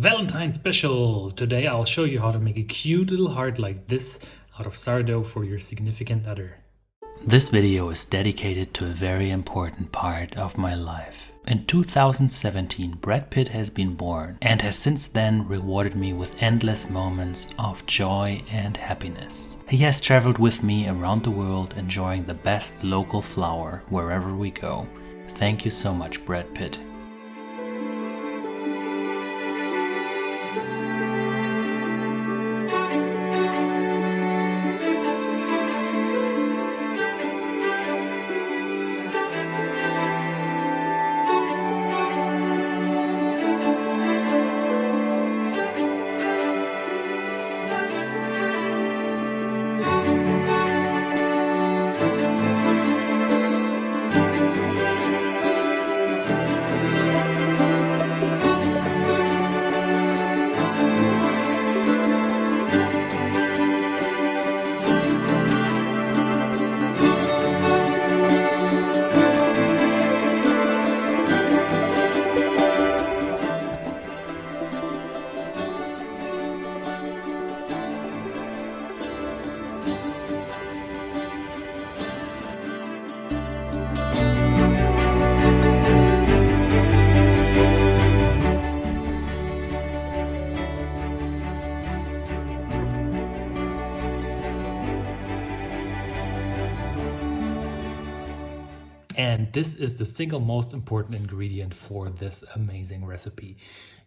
Valentine special! Today I'll show you how to make a cute little heart like this out of sourdough for your significant other. This video is dedicated to a very important part of my life. In 2017, Brad Pitt has been born and has since then rewarded me with endless moments of joy and happiness. He has traveled with me around the world enjoying the best local flour wherever we go. Thank you so much, Brad Pitt. And this is the single most important ingredient for this amazing recipe.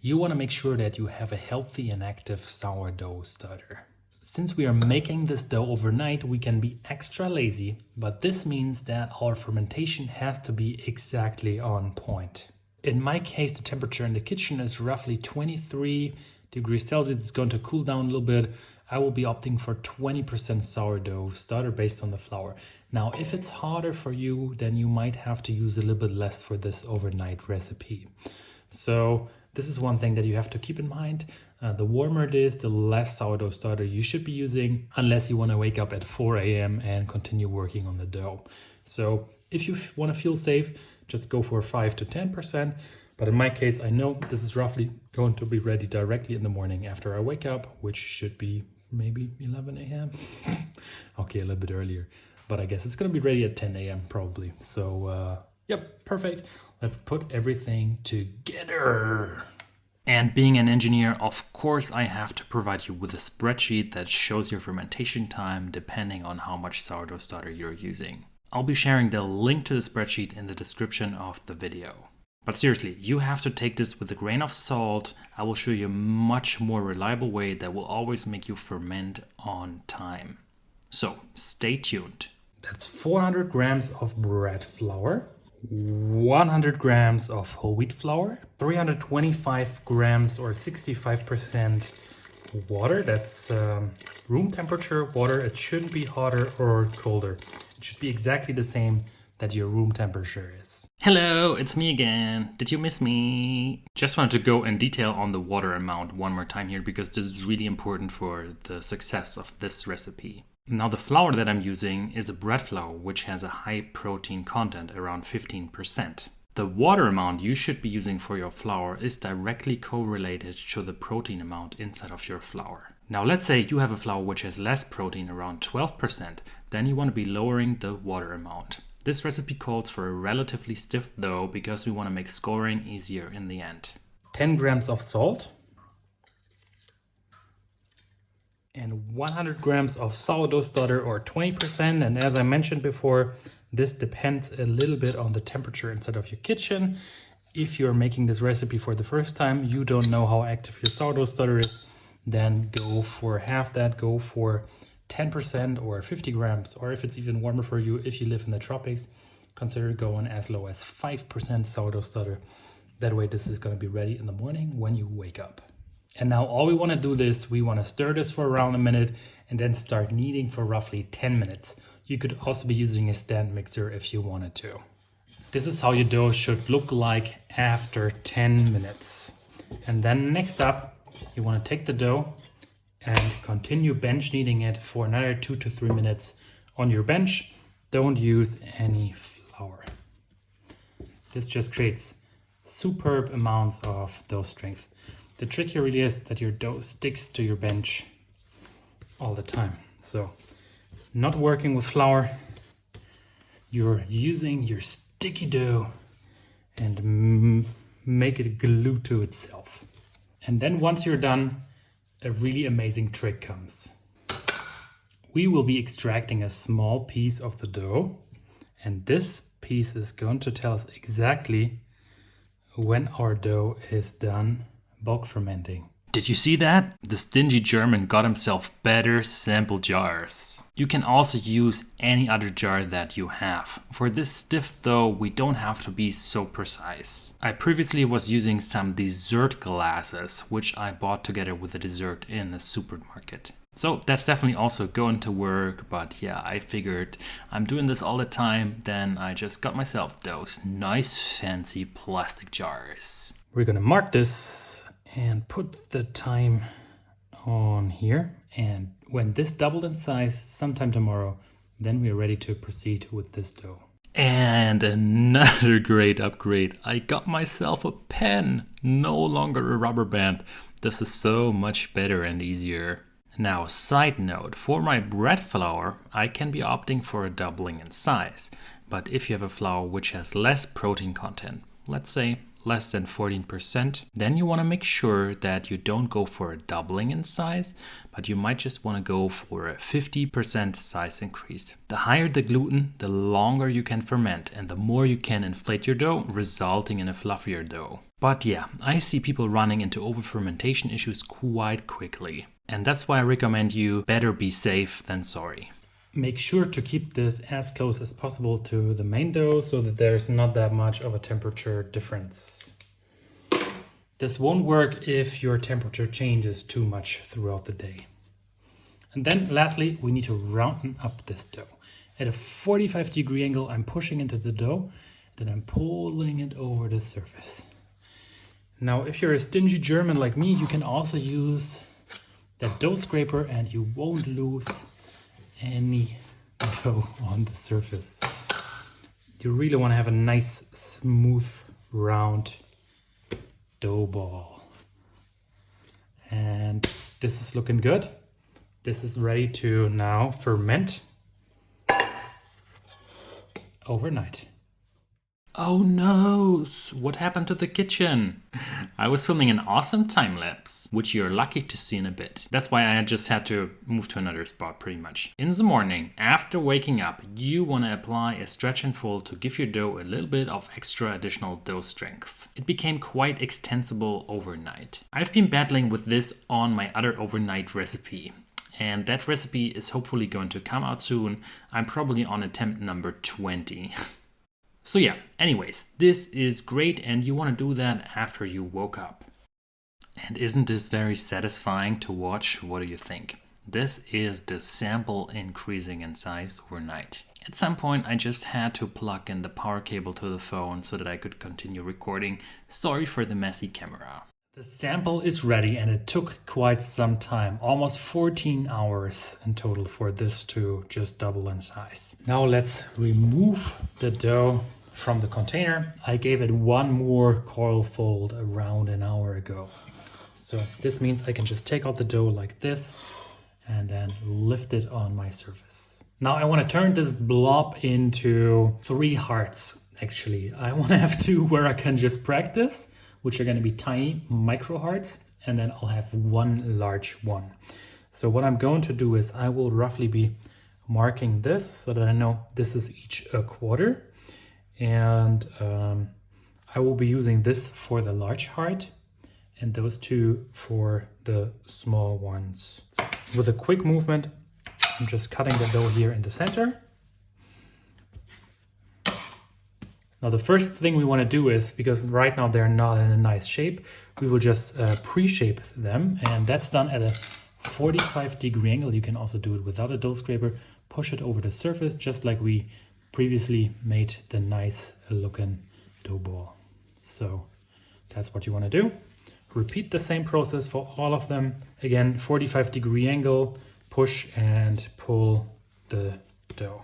You want to make sure that you have a healthy and active sourdough starter. Since we are making this dough overnight, we can be extra lazy, but this means that our fermentation has to be exactly on point. In my case, the temperature in the kitchen is roughly 23 degrees Celsius. It's going to cool down a little bit. I will be opting for 20% sourdough starter based on the flour. Now, if it's harder for you, then you might have to use a little bit less for this overnight recipe. So this is one thing that you have to keep in mind. The warmer it is, the less sourdough starter you should be using, unless you want to wake up at 4 a.m. and continue working on the dough. So if you want to feel safe, just go for 5 to 10%. But in my case, I know this is roughly going to be ready directly in the morning after I wake up, which should be maybe 11 a.m. Okay, a little bit earlier, but I guess it's going to be ready at 10 a.m. probably. So, yep, perfect. Let's put everything together. And being an engineer, of course, I have to provide you with a spreadsheet that shows your fermentation time depending on how much sourdough starter you're using. I'll be sharing the link to the spreadsheet in the description of the video. But seriously, you have to take this with a grain of salt. I will show you a much more reliable way that will always make you ferment on time. So stay tuned. That's 400 grams of bread flour, 100 grams of whole wheat flour, 325 grams or 65% water. That's room temperature water. It shouldn't be hotter or colder. It should be exactly the same that your room temperature is. Hello, it's me again. Did you miss me? Just wanted to go in detail on the water amount one more time here because this is really important for the success of this recipe. Now the flour that I'm using is a bread flour which has a high protein content, around 15%. The water amount you should be using for your flour is directly correlated to the protein amount inside of your flour. Now let's say you have a flour which has less protein, around 12%, then you want to be lowering the water amount. This recipe calls for a relatively stiff dough because we want to make scoring easier in the end. 10 grams of salt and 100 grams of sourdough starter or 20%. And as I mentioned before, this depends a little bit on the temperature inside of your kitchen. If you're making this recipe for the first time, you don't know how active your sourdough starter is, then go for half that, go for 10% or 50 grams, or if it's even warmer for you, if you live in the tropics, consider going as low as 5% sourdough starter. That way this is going to be ready in the morning when you wake up. And now all we want to do is we want to stir this for around a minute and then start kneading for roughly 10 minutes. You could also be using a stand mixer if you wanted to. This is how your dough should look like after 10 minutes. And then next up, you want to take the dough and continue bench kneading it for another 2 to 3 minutes on your bench. Don't use any flour. This just creates superb amounts of dough strength. The trick here really is that your dough sticks to your bench all the time. So not working with flour, you're using your sticky dough and make it glue to itself. And then once you're done, a really amazing trick comes. We will be extracting a small piece of the dough, and this piece is going to tell us exactly when our dough is done bulk fermenting. Did you see that? The stingy German got himself better sample jars. You can also use any other jar that you have. For this stiff though, we don't have to be so precise. I previously was using some dessert glasses, which I bought together with the dessert in the supermarket. So that's definitely also going to work, but yeah, I figured I'm doing this all the time, then I just got myself those nice fancy plastic jars. We're gonna mark this and put the time on here, and when this doubled in size sometime tomorrow, then we're ready to proceed with this dough. And another great upgrade, I got myself a pen, no longer a rubber band. This is so much better and easier. Now, side note, for my bread flour, I can be opting for a doubling in size. But if you have a flour which has less protein content, let's say less than 14%, then you want to make sure that you don't go for a doubling in size, but you might just want to go for a 50% size increase. The higher the gluten, the longer you can ferment and the more you can inflate your dough, resulting in a fluffier dough. But yeah, I see people running into over-fermentation issues quite quickly. And that's why I recommend you better be safe than sorry. Make sure to keep this as close as possible to the main dough so that there's not that much of a temperature difference. This won't work if your temperature changes too much throughout the day. And then lastly, we need to round up this dough. At a 45-degree angle, I'm pushing into the dough, then I'm pulling it over the surface. Now, if you're a stingy German like me, you can also use that dough scraper and you won't lose any dough on the surface. You really want to have a nice, smooth, round dough ball. And this is looking good. This is ready to now ferment overnight. Oh no, what happened to the kitchen? I was filming an awesome time lapse, which you're lucky to see in a bit. That's why I just had to move to another spot pretty much. In the morning, after waking up, you want to apply a stretch and fold to give your dough a little bit of extra additional dough strength. It became quite extensible overnight. I've been battling with this on my other overnight recipe. And that recipe is hopefully going to come out soon. I'm probably on attempt number 20. So yeah, anyways, this is great and you want to do that after you woke up. And isn't this very satisfying to watch? What do you think? This is the sample increasing in size overnight. At some point I just had to plug in the power cable to the phone so that I could continue recording. Sorry for the messy camera. The sample is ready and it took quite some time, almost 14 hours in total for this to just double in size. Now let's remove the dough from the container. I gave it one more coil fold around an hour ago. So this means I can just take out the dough like this and then lift it on my surface. Now I want to turn this blob into 3 hearts actually. I want to have 2 where I can just practice, which are going to be tiny micro hearts, and then I'll have 1 large one. So what I'm going to do is I will roughly be marking this so that I know this is each a quarter. And I will be using this for the large heart and those 2 for the small ones. So with a quick movement, I'm just cutting the dough here in the center. Now the first thing we want to do is, because right now they're not in a nice shape, we will just pre-shape them, and that's done at a 45-degree angle. You can also do it without a dough scraper. Push it over the surface just like we previously made the nice looking dough ball. So that's what you want to do. Repeat the same process for all of them. Again, 45-degree angle, push and pull the dough.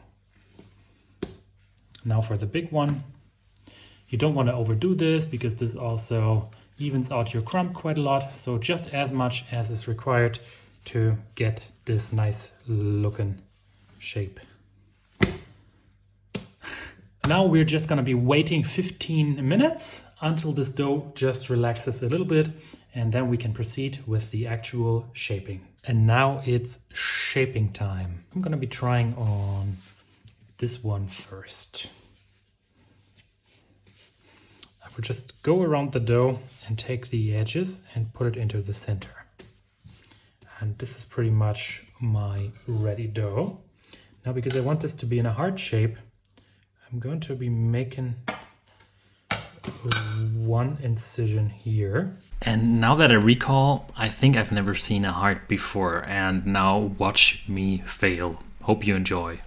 Now for the big one. You don't want to overdo this because this also evens out your crumb quite a lot. So just as much as is required to get this nice looking shape. Now we're just gonna be waiting 15 minutes until this dough just relaxes a little bit, and then we can proceed with the actual shaping. And now it's shaping time. I'm gonna be trying on this one first. I will just go around the dough and take the edges and put it into the center. And this is pretty much my ready dough. Now, because I want this to be in a heart shape, I'm going to be making one incision here. And now that I recall, I think I've never seen a heart before, and now watch me fail. Hope you enjoy.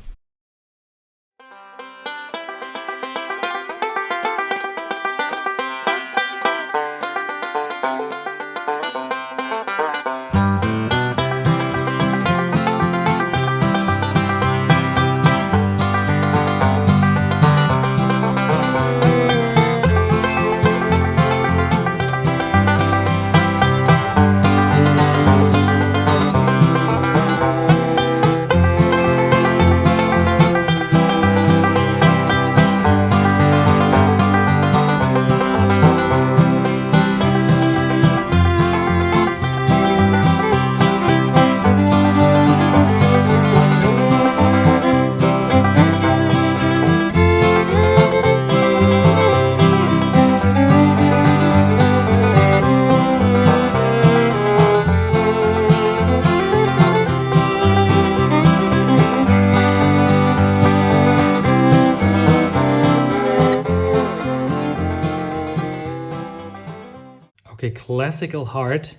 Okay, classical heart.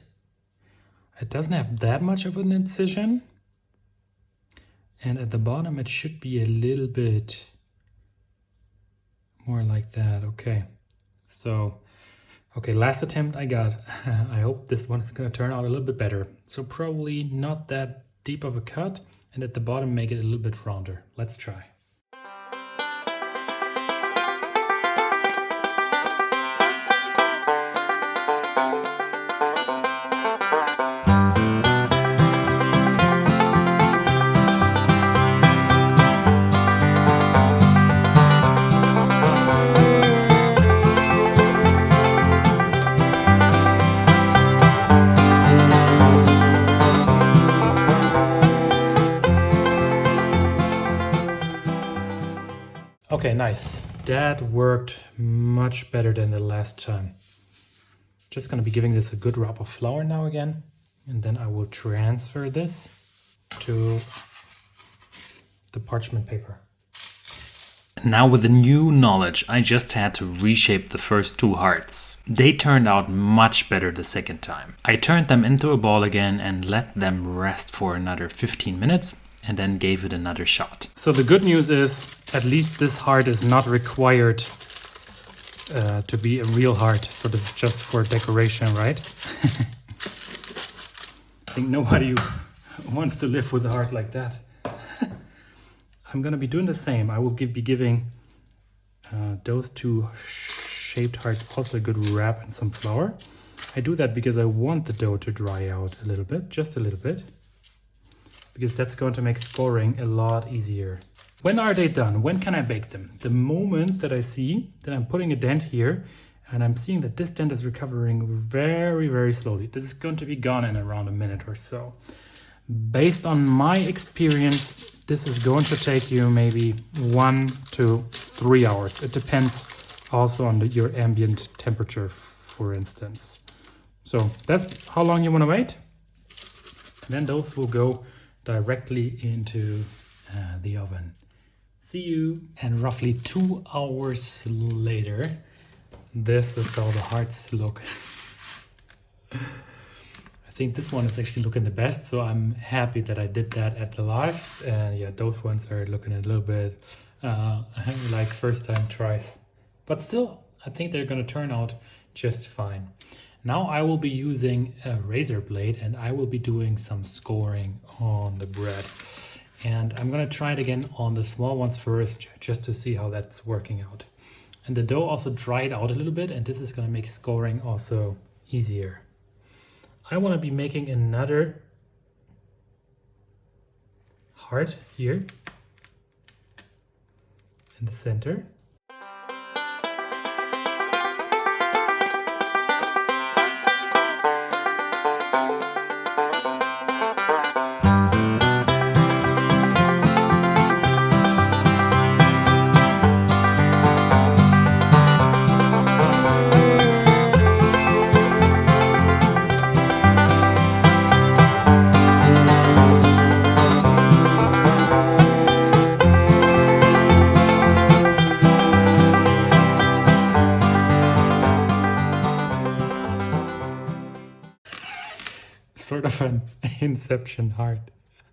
It doesn't have that much of an incision. And at the bottom, it should be a little bit more like that. Okay, so, okay, last attempt I got. I hope this one is gonna turn out a little bit better. So probably not that deep of a cut, and at the bottom, make it a little bit rounder. Let's try. Okay, nice. That worked much better than the last time. Just gonna be giving this a good rub of flour now again, and then I will transfer this to the parchment paper. Now with the new knowledge, I just had to reshape the first two hearts. They turned out much better the second time. I turned them into a ball again and let them rest for another 15 minutes and then gave it another shot. So the good news is, at least this heart is not required to be a real heart. So this is just for decoration, right? I think nobody wants to live with a heart like that. I'm gonna be doing the same. I will be giving those two shaped hearts also a good wrap and some flour. I do that because I want the dough to dry out a little bit, just a little bit, because that's going to make scoring a lot easier. When are they done? When can I bake them? The moment that I see that I'm putting a dent here and I'm seeing that this dent is recovering very, very slowly. This is going to be gone in around a minute or so. Based on my experience, this is going to take you maybe 1 to 3 hours. It depends also on your ambient temperature, for instance. So that's how long you want to wait. And then those will go directly into the oven. See you. And roughly 2 hours later, this is how the hearts look. I think this one is actually looking the best, so I'm happy that I did that at the last. And yeah, those ones are looking a little bit like first time tries. But still, I think they're gonna turn out just fine. Now I will be using a razor blade and I will be doing some scoring on the bread. And I'm gonna try it again on the small ones first, just to see how that's working out. And the dough also dried out a little bit, and this is going to make scoring also easier. I want to be making another heart here in the center. Sort of an inception heart.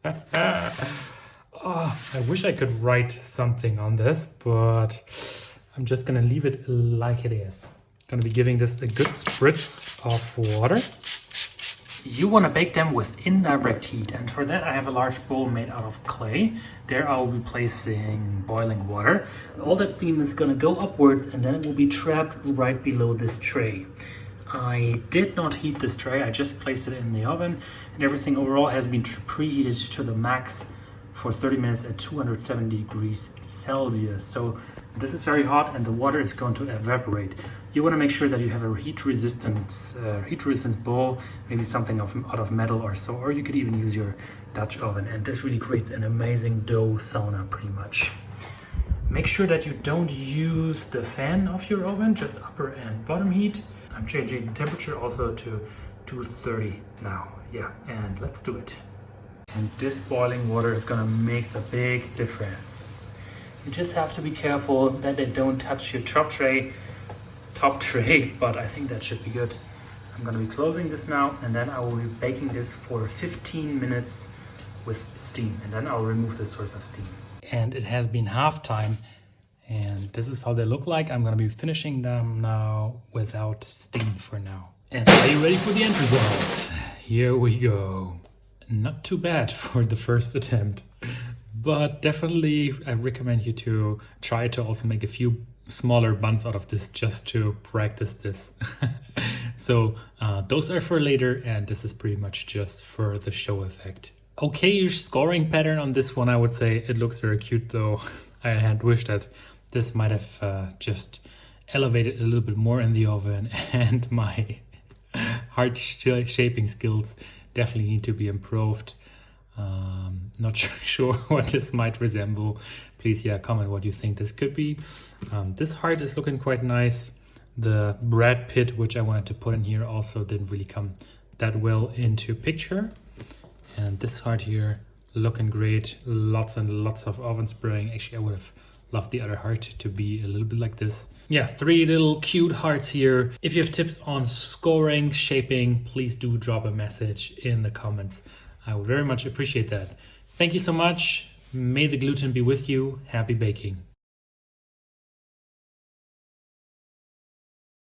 Oh, I wish I could write something on this, but I'm just gonna leave it like it is. Gonna be giving this a good spritz of water. You want to bake them with indirect heat, and for that I have a large bowl made out of clay. There I'll be placing boiling water. All that steam is gonna go upwards, and then it will be trapped right below this tray. I did not heat this tray, I just placed it in the oven, and everything overall has been preheated to the max for 30 minutes at 270 degrees Celsius. So this is very hot and the water is going to evaporate. You want to make sure that you have a heat resistant bowl, maybe something out of metal or so, or you could even use your Dutch oven, and this really creates an amazing dough sauna pretty much. Make sure that you don't use the fan of your oven, just upper and bottom heat. I'm changing the temperature also to 230 now. Yeah, and let's do it. And this boiling water is gonna make the big difference. You just have to be careful that they don't touch your top tray, but I think that should be good. I'm gonna be closing this now, and then I will be baking this for 15 minutes with steam, and then I'll remove the source of steam. And it has been half time, and this is how they look like. I'm gonna be finishing them now without steam for now. And are you ready for the end result? Here we go. Not too bad for the first attempt, but definitely I recommend you to try to also make a few smaller buns out of this just to practice this. So those are for later, and this is pretty much just for the show effect. Okay-ish scoring pattern on this one, I would say. It looks very cute though. I had wished that this might have just elevated a little bit more in the oven, and my heart shaping skills definitely need to be improved. Not sure what this might resemble. Please, comment what you think this could be. This heart is looking quite nice. The bread pit, which I wanted to put in here, also didn't really come that well into picture. And this heart here, looking great. Lots and lots of oven spraying. Actually, I would have loved the other heart to be a little bit like this. Yeah, 3 little cute hearts here. If you have tips on scoring, shaping, please do drop a message in the comments. I would very much appreciate that. Thank you so much. May the gluten be with you. Happy baking.